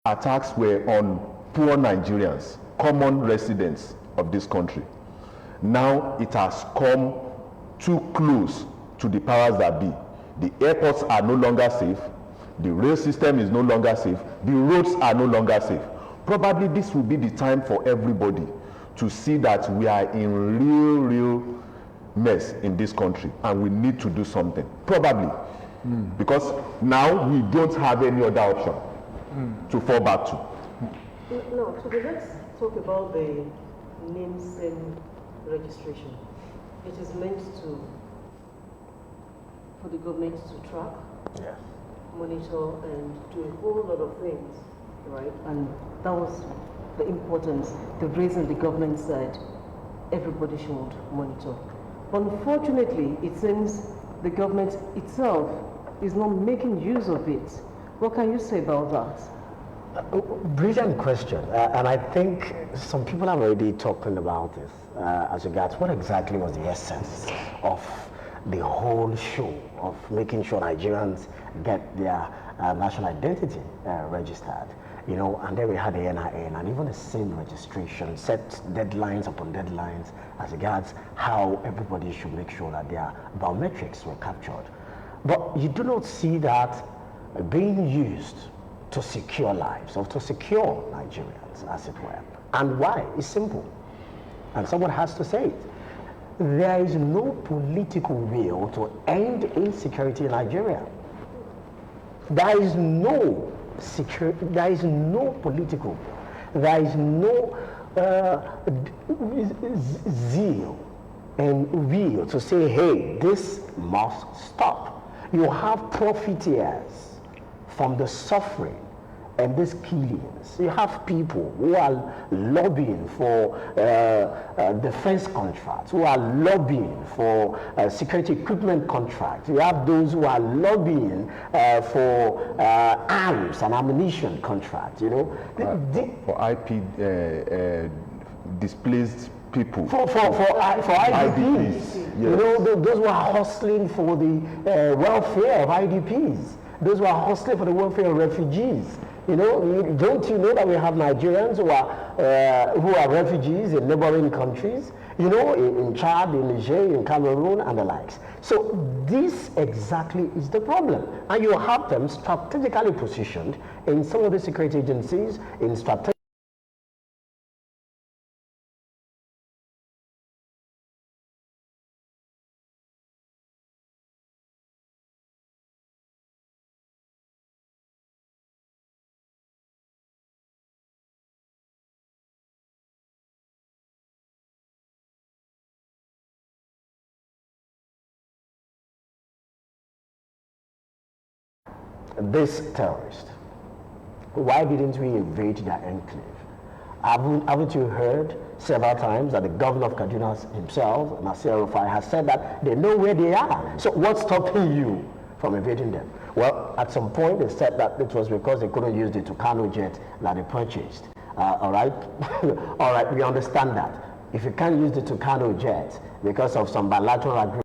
attacks were on poor Nigerians, common residents of this country. Now it has come too close to the powers that be. The airports are no longer safe, the rail system is no longer safe, the roads are no longer safe. Probably this will be the time for everybody to see that we are in real mess in this country and we need to do something. Probably. Because now we don't have any other option to fall back to. No, so let's talk about the name SIM registration. It is meant to, for the government to track, monitor, and do a whole lot of things, right? And that was the importance, the reason the government said everybody should monitor. Unfortunately, it seems the government itself is not making use of it. What can you say about that? Brilliant question, and I think some people have already talking about this as regards what exactly was the essence of the whole show of making sure Nigerians get their national identity registered. You know, and then we had the NIN and even the SIM registration set deadlines upon deadlines as regards how everybody should make sure that their biometrics were captured. But you do not see that being used to secure lives or to secure Nigerians, as it were. And why? It's simple. And someone has to say it. There is no political will to end insecurity in Nigeria. There is no security, there is no political will, there is no zeal and will to say, hey, this must stop. You have profiteers from the suffering and these killings. You have people who are lobbying for defense contracts, who are lobbying for security equipment contracts. You have those who are lobbying for arms and ammunition contracts, you know. For IP displaced people. For IDPs. Yes. You know, those who are hustling for the welfare of IDPs. Those who are hustling for the welfare of refugees. You know, don't you know that we have Nigerians who are refugees in neighboring countries? You know, in Chad, in Niger, in Cameroon, and the likes. So this exactly is the problem. And you have them strategically positioned in some of the security agencies, in strategic this terrorist. Why didn't we invade their enclave? Haven't you heard several times that the governor of Kaduna himself, Nasir Rufai, has said that they know where they are? So what's stopping you from invading them? Well, at some point they said that it was because they couldn't use the Tucano jet that they purchased. All right? All right, we understand that. If you can't use the Tucano jet because of some bilateral agreement,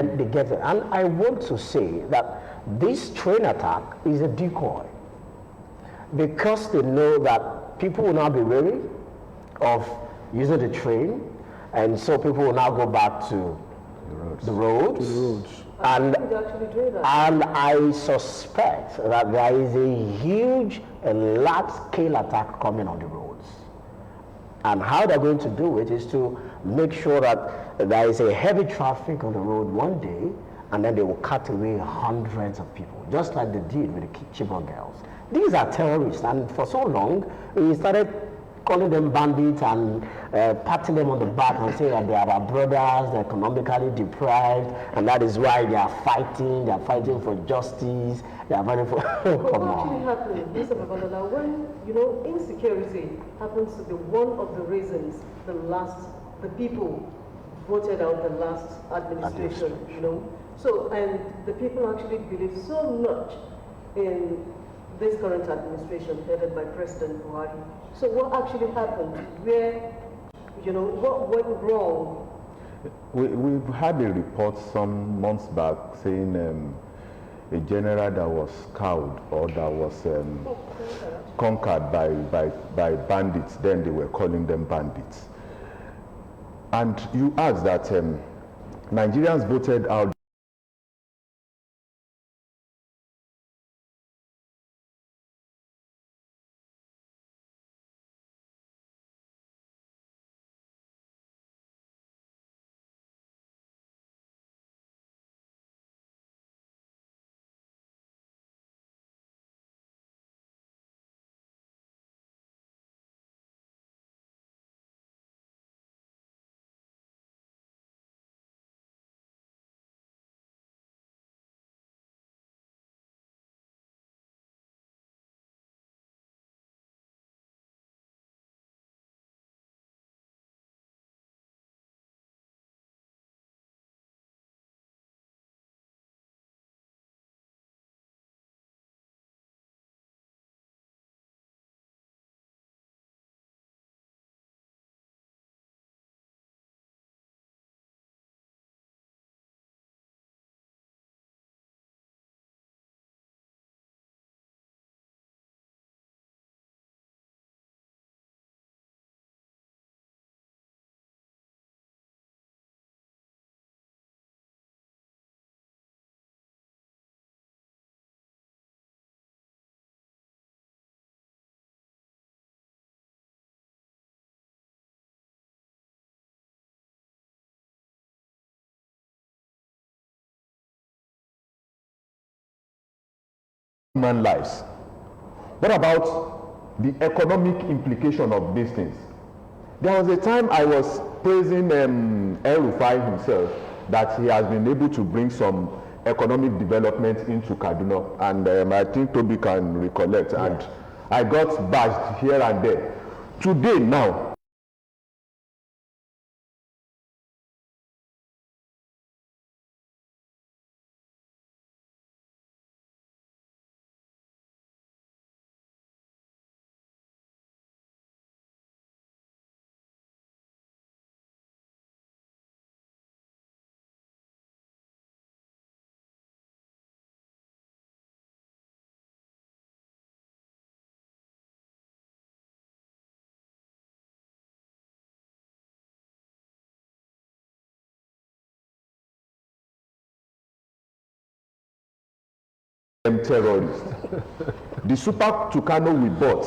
they get it. And I want to say that this train attack is a decoy because they know that people will now be wary of using the train, and so people will now go back to the roads. And I suspect that there is a huge and large-scale attack coming on the roads. And how they're going to do it is to make sure that there is a heavy traffic on the road one day, and then they will cut away hundreds of people, just like they did with the Chibok girls. These are terrorists, and for so long, we started calling them bandits and patting them on the back and saying that they are our brothers, they're economically deprived, and that is why they are fighting for justice, they are fighting for... Come on. What actually happens, Mr. Babalola, when, you know, insecurity happens to be one of the reasons the people voted out the last administration, you know. So, and the people actually believe so much in this current administration headed by President Buhari. So what actually happened? Where, you know, what went wrong? We've had a report some months back saying a general that was cowed or that was conquered by bandits. Then they were calling them bandits. And you asked that Nigerians voted out human lives. What about the economic implication of these things? There was a time I was praising El-Rufai himself that he has been able to bring some economic development into Kaduna, and I think Toby can recollect, and I got bashed here and there. Today now, terrorists. The Super Tucano we bought,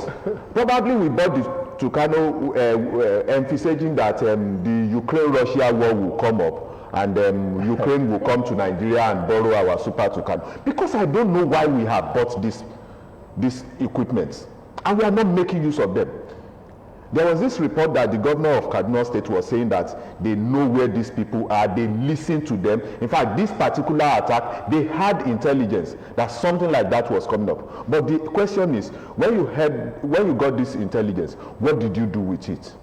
probably we bought the Tucano emphasizing that the Ukraine-Russia war will come up and Ukraine will come to Nigeria and borrow our Super Tucano. Because I don't know why we have bought this equipment and we are not making use of them. There was this report that the governor of Kaduna State was saying that they know where these people are, they listen to them. In fact, this particular attack, they had intelligence that something like that was coming up. But the question is, when you got this intelligence, what did you do with it?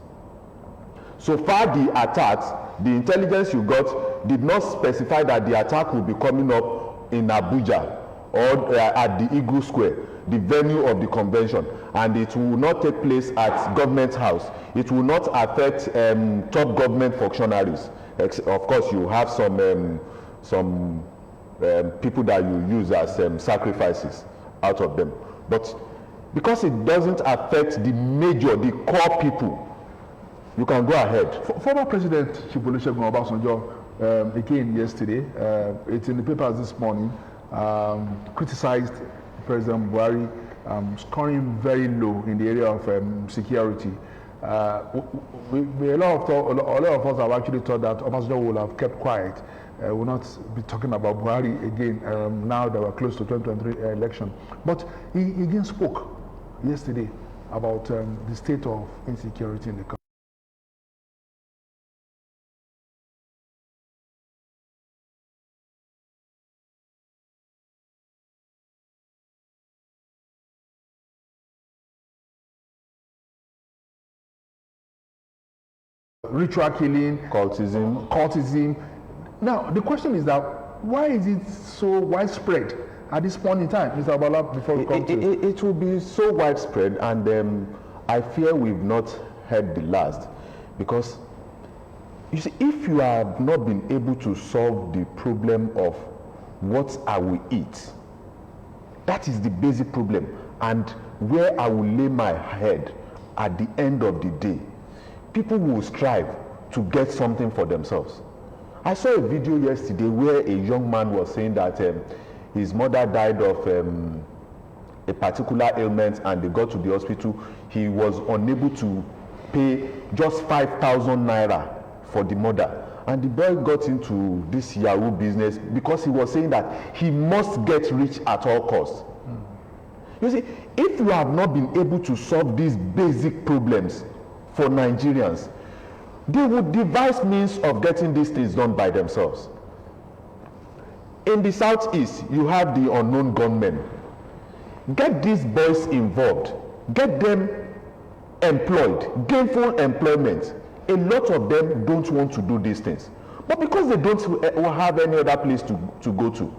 So far, the attacks, the intelligence you got did not specify that the attack will be coming up in Abuja or at the Eagle Square, the venue of the convention, and it will not take place at government house. It will not affect top government functionaries. Of course, you have some people that you use as sacrifices out of them. But because it doesn't affect the major, the core people, you can go ahead. Former President Olusegun Obasanjo, again yesterday, it's in the papers this morning, criticized President Buhari, scoring very low in the area of security. A lot of us have actually thought that Obasanjo will have kept quiet. Will not be talking about Buhari again now that we're close to 2023 election. But he again spoke yesterday about the state of insecurity in the country. ritual killing, cultism. Now, the question is that why is it so widespread at this point in time, Mr. Abala, before we come to it will be so widespread, and I fear we've not heard the last, because you see, if you have not been able to solve the problem of what I will eat, that is the basic problem, and where I will lay my head at the end of the day, people will strive to get something for themselves. I saw a video yesterday where a young man was saying that his mother died of a particular ailment, and they got to the hospital. He was unable to pay just 5,000 naira for the mother, and the boy got into this Yahoo business because he was saying that he must get rich at all costs. You see, if you have not been able to solve these basic problems for Nigerians, they would devise means of getting these things done by themselves. In the southeast, you have the unknown gunmen. Get these boys involved, get them employed, gainful employment. A lot of them don't want to do these things, but because they don't have any other place to go to.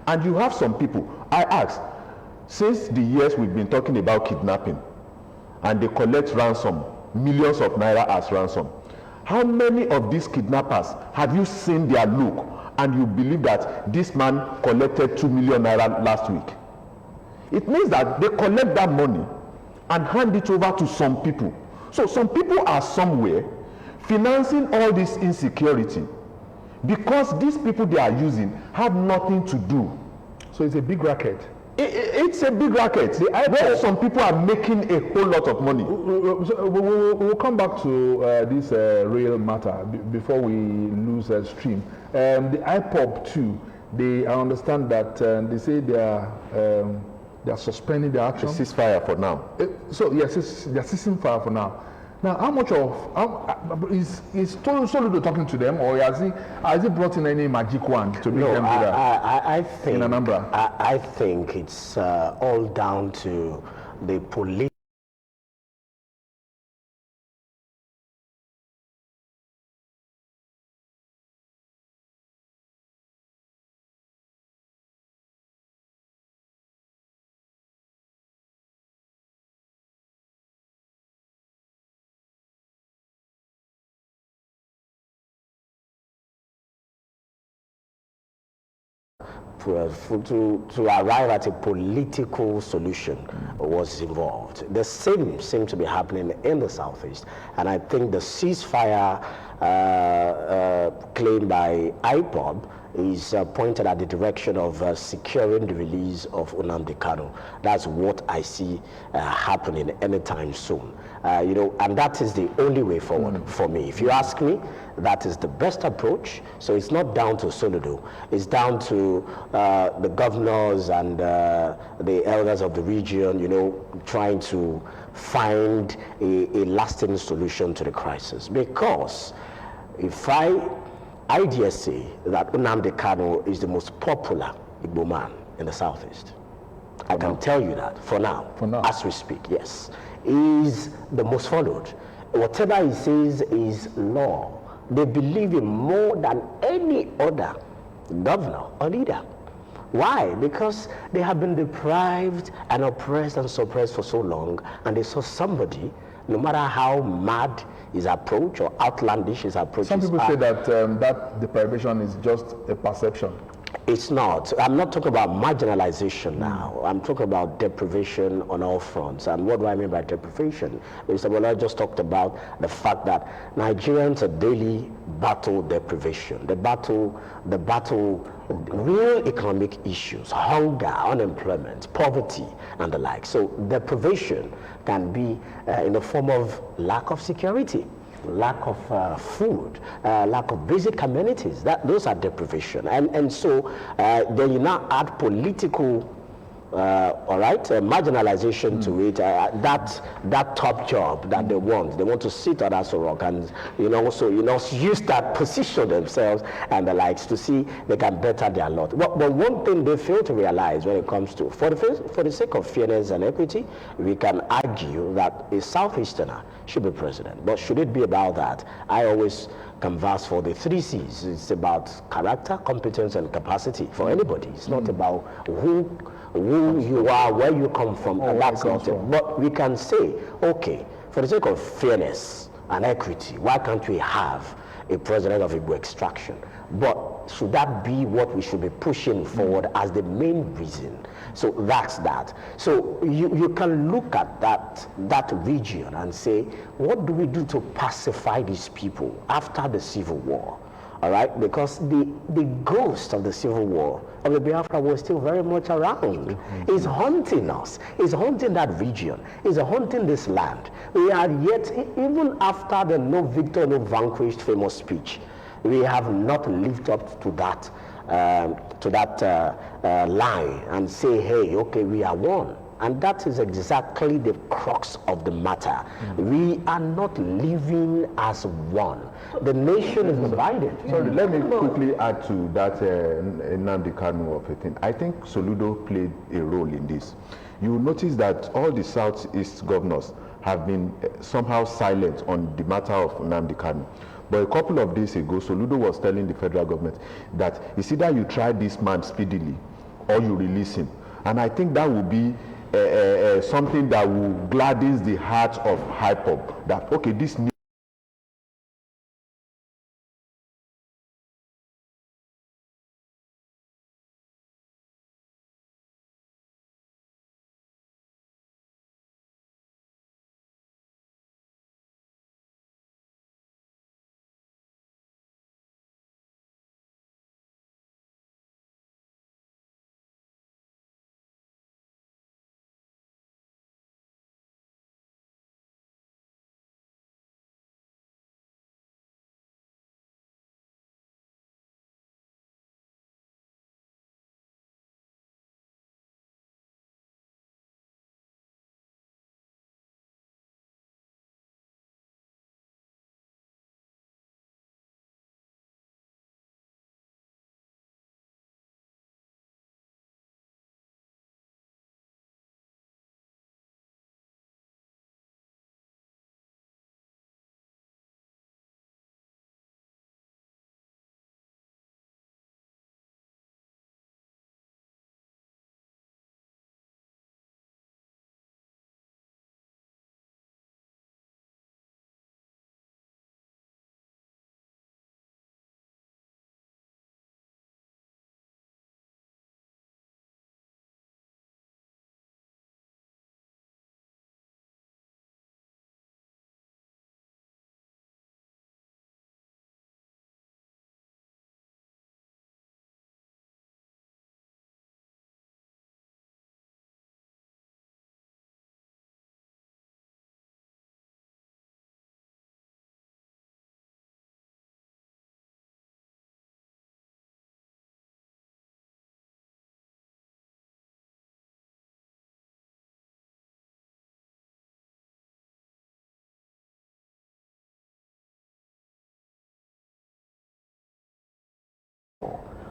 And you have some people, I ask, since the years we've been talking about kidnapping, and they collect ransom, millions of naira as ransom, how many of these kidnappers have you seen their look and you believe that this man collected 2 million naira last week? It means that they collect that money and hand it over to some people. So some people are somewhere financing all this insecurity because these people they are using have nothing to do. So it's a big racket. It's a big racket. Where some people are making a whole lot of money. We'll come back to this real matter before we lose stream. The IPOB too. I understand that they say they are suspending their action. A ceasefire for now. So yes, they're ceasing fire for now. Now, how much of is Soludo talking to them, or has he brought in any magic wand to make them do that? I think in Anambra? I think it's all down to the police. To arrive at a political solution was involved. The same seemed to be happening in the southeast, and I think the ceasefire claimed by IPOB is pointed at the direction of securing the release of Nnamdi Kanu. That's what I see happening anytime soon. And that is the only way forward for me. If you ask me, that is the best approach. So it's not down to Soludo. It's down to the governors and the elders of the region, trying to find a lasting solution to the crisis. Because if I dare say that Nnamdi Kanu is the most popular Igbo man in the southeast. I can tell you that for now, as we speak, yes. He is the most followed. Whatever he says is law. They believe him more than any other governor or leader. Why? Because they have been deprived and oppressed and suppressed for so long, and they saw somebody, no matter how mad his approach or outlandish his approach. Some people say that that deprivation is just a perception. It's not. I'm not talking about marginalization now. I'm talking about deprivation on all fronts. And what do I mean by deprivation? Mr. Bola just talked about the fact that Nigerians are daily battle deprivation. The battle, real economic issues, hunger, unemployment, poverty, and the like. So deprivation can be in the form of lack of security, lack of food, lack of basic amenities. Those are deprivation. And so then you now add political all right, marginalization to it, that top job that they want to sit on Aso Rock and, so, use that position themselves and the likes to see they can better their lot. But one thing they fail to realize when it comes to, for the sake of fairness and equity, we can argue that a Southeasterner should be president. But should it be about that? I always canvas for the 3 C's. It's about character, competence, and capacity for anybody. It's not about who you are, where you come from, and that's not it. But we can say, okay, for the sake of fairness and equity, why can't we have a president of Igbo extraction? But should that be what we should be pushing forward as the main reason? So that's that. So you can look at that region and say, what do we do to pacify these people after the Civil War? All right, because the ghost of the Civil War of the Biafra was still very much around. It's haunting us. It's haunting that region. It's haunting this land. We are yet, even after the no victor, no vanquished famous speech, we have not lived up to that line and say, hey, okay, we are one. And that is exactly the crux of the matter. We are not living as one. The nation is divided. Sorry, let me quickly add to that Nnamdi Kanu of a thing. I think Soludo played a role in this. You will notice that all the Southeast governors have been somehow silent on the matter of Nnamdi Kanu. But a couple of days ago, Soludo was telling the federal government that it's either you try this man speedily or you release him. And I think that will be something that will gladden the heart of HIPOP, that, okay, this new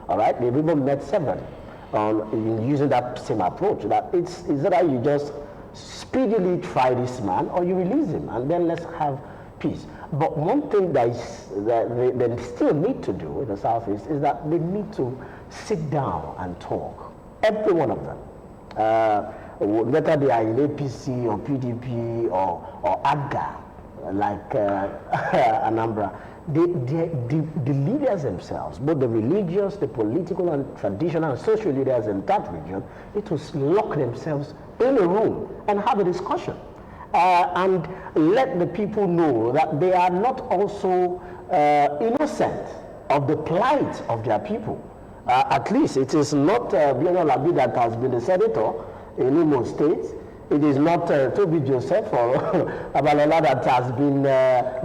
all right, they've even met 7 in using that same approach. That it's that you just speedily try this man or you release him and then let's have peace. But one thing that they still need to do in the Southeast is that they need to sit down and talk. Every one of them. Whether they are in APC or PDP or AGA, like Anambra, the leaders themselves, both the religious, the political and traditional and social leaders in that region, need to lock themselves in a room and have a discussion. And let the people know that they are not also innocent of the plight of their people. At least it is not Biano Labi that has been the senator in Imo State. It is not Toby Joseph or Abalola that has been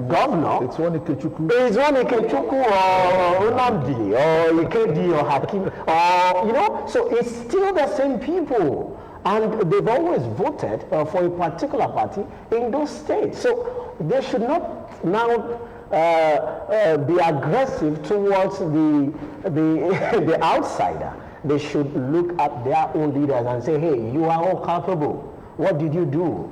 governor. It's one Ikechukwu. It's one Ikechukwu or Unamdi or Ikedi or Hakim or, so it's still the same people. And they've always voted for a particular party in those states. So they should not now be aggressive towards the outsider. They should look at their own leaders and say, hey, you are all culpable. What did you do?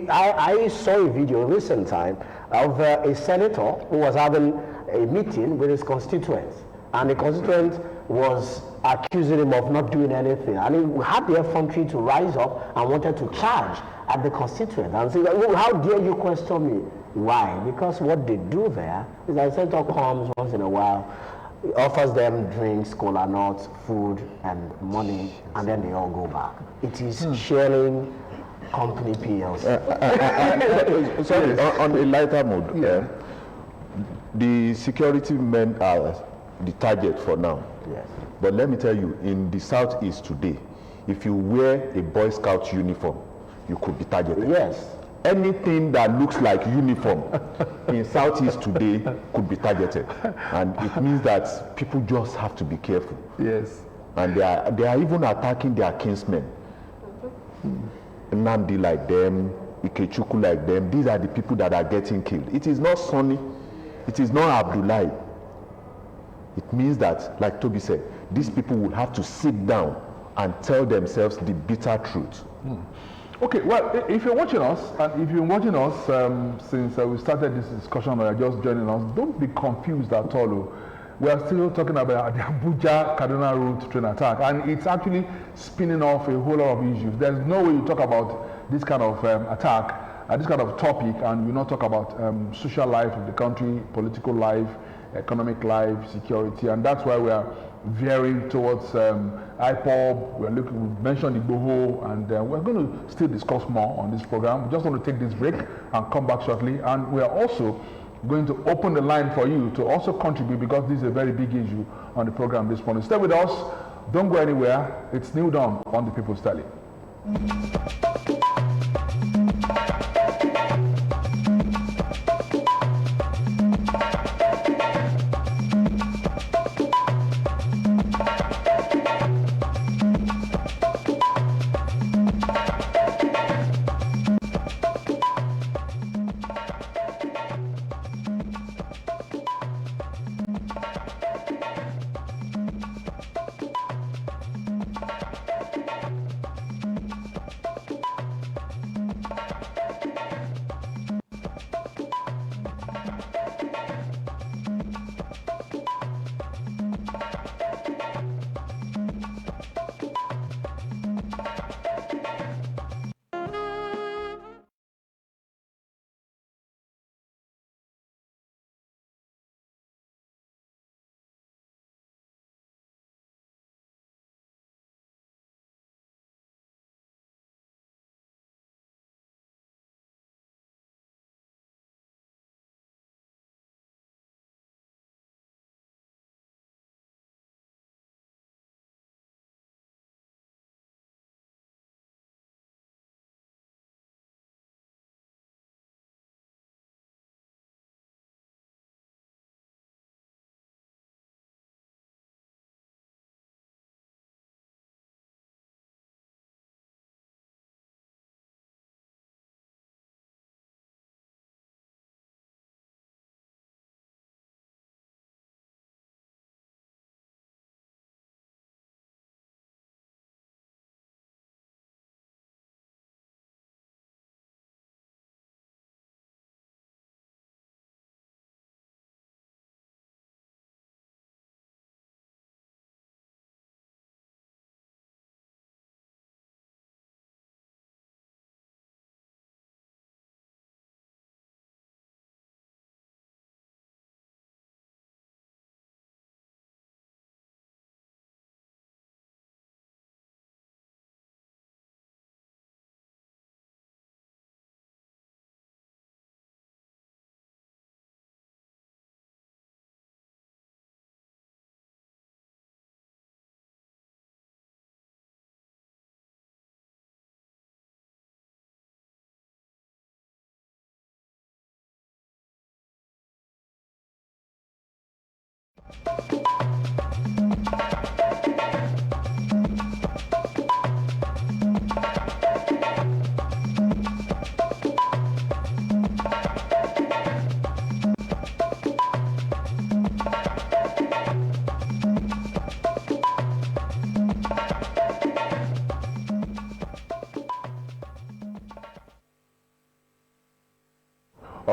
I saw a video in recent time of a senator who was having a meeting with his constituents, and the constituent was accusing him of not doing anything, and he had the effrontery to rise up and wanted to charge at the constituent and say, well, how dare you question me? Why? Because what they do there is that the senator comes once in a while, offers them drinks, cola nuts, food, and money, and then they all go back. It is sharing company PLC. Sorry, on a lighter mode, the security men are the target for now. Yes. But let me tell you, in the Southeast today, if you wear a Boy Scout uniform, you could be targeted. Yes. Anything that looks like uniform in Southeast today could be targeted. And it means that people just have to be careful. Yes. And they are even attacking their kinsmen. Nnamdi like them, Ikechukwu like them. These are the people that are getting killed. It is not Sonny. It is not Abdullahi. It means that, like Toby said, these people will have to sit down and tell themselves the bitter truth. Okay, well, if you're watching us, and if you're watching us since we started this discussion or you're just joining us, don't be confused at all. We are still talking about the Abuja-Kaduna route train attack, and it's actually spinning off a whole lot of issues. There's no way you talk about this kind of attack, this kind of topic, and you not talk about social life of the country, political life, economic life, security, and that's why we are veering towards IPOB. We've mentioned Igboho, and we're going to still discuss more on this program. We just want to take this break and come back shortly, and we are also going to open the line for you to also contribute, because this is a very big issue on the program this morning. Stay with us, don't go anywhere. It's New Dawn on the People's Tele.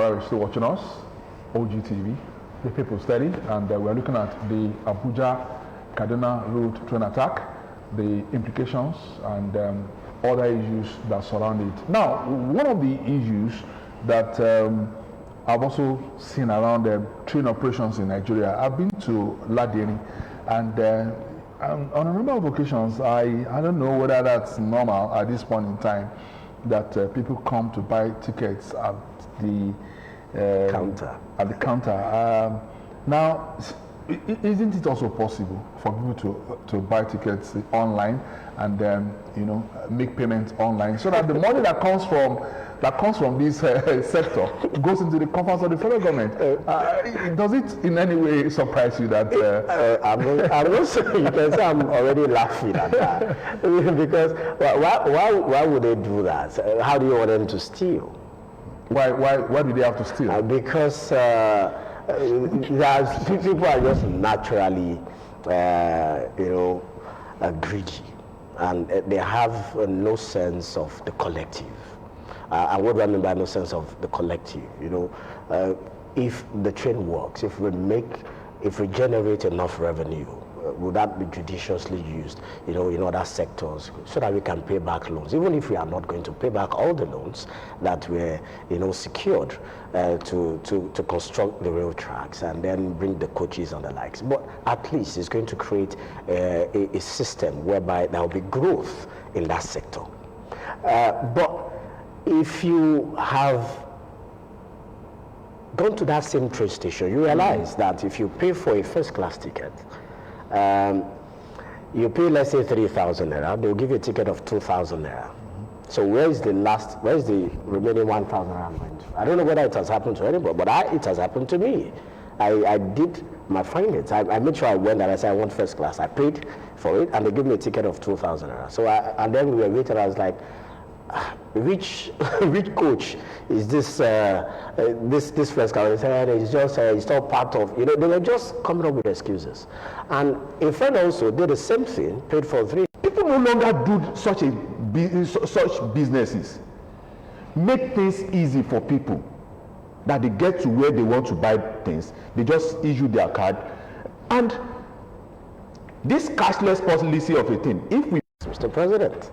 are still watching us, OGTV, the People's Study, and we're looking at the Abuja-Kaduna road train attack, the implications, and other issues that surround it. Now, one of the issues that I've also seen around train operations in Nigeria, I've been to Ladiri, and on a number of occasions, I don't know whether that's normal at this point in time, that people come to buy tickets at the Counter. At the counter. Now, isn't it also possible for people to buy tickets online and make payments online, so that the money that comes from this sector goes into the coffers of the federal government? Does it in any way surprise you that? I'm not sure. You can say I'm already laughing at that because why would they do that? How do you want them to steal? Why do they have to steal? Because people are just naturally, greedy, and they have no sense of the collective. And what do I mean by no sense of the collective? If the train works, if we generate enough revenue, will that be judiciously used, in other sectors, so that we can pay back loans, even if we are not going to pay back all the loans that were, secured to construct the rail tracks and then bring the coaches and the likes. But at least it's going to create a system whereby there will be growth in that sector. But if you have gone to that same train station, you realize that if you pay for a first-class ticket, you pay, let's say, 3,000 naira, they'll give you a ticket of 2,000 naira. So where's the remaining 1,000 naira? I don't know whether it has happened to anybody, but it has happened to me. I did my findings. I made sure I went and I said I want first class. I paid for it and they gave me a ticket of 2,000 naira. So and then we were waiting. I was like, which coach is this this first class? They said it's not part of, they were just coming up with excuses. And a friend also did the same thing, paid for 3. People no longer do such businesses. Make things easy for people, that they get to where they want to buy things. They just issue their card. And this cashless policy of a thing, if we... Mr. President,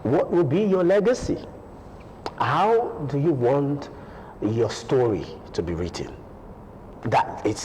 what will be your legacy? How do you want your story to be written? That it's